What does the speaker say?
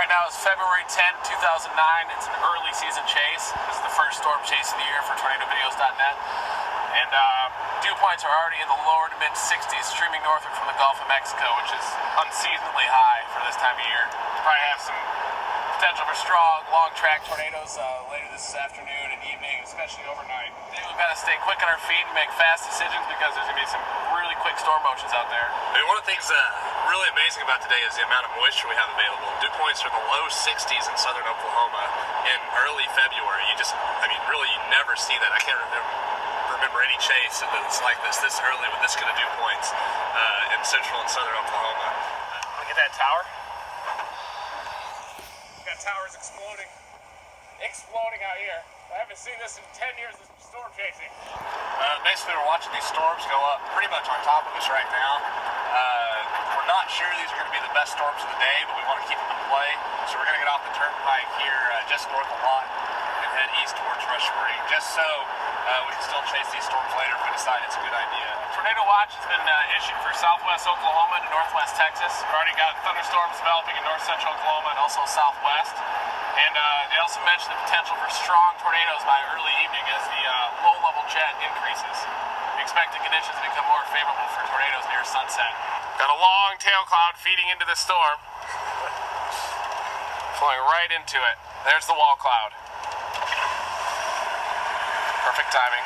Right now is February 10th, 2009. It's an early season chase. This is the first storm chase of the year for tornadovideos.net. And dew points are already in the lower to mid-60s, streaming northward from the Gulf of Mexico, which is unseasonably high for this time of year. We'll probably have some potential for strong, long-track tornadoes later this afternoon and evening, especially overnight. Today we've got to stay quick on our feet and make fast decisions because there's going to be some really quick storm motions out there. I mean, one of the things really amazing about today is the amount of moisture we have available. Dew points are in the low 60s in southern Oklahoma in early February. Really, you never see that. I can't remember any chase that's like this early with this kind of dew points in central and southern Oklahoma. Want to get that tower? Got towers exploding out here. I haven't seen this in 10 years of storm chasing. Basically, we're watching these storms go up pretty much on top of us right now. We're not sure these are going to be the best storms of the day, but we want to keep them in play. So we're going to get off the turnpike here just north of Lawton and head east towards Rush Spring, just so we can still chase these storms later if we decide it's a good idea. Tornado watch has been issued for southwest Oklahoma and northwest Texas. We've already got thunderstorms developing in north central Oklahoma and also southwest. And they also mentioned the potential for strong tornadoes by early evening as the low-level jet increases. We expect the conditions to become more favorable for tornadoes near sunset. Got a long tail cloud feeding into the storm. Flowing right into it. There's the wall cloud. Perfect timing.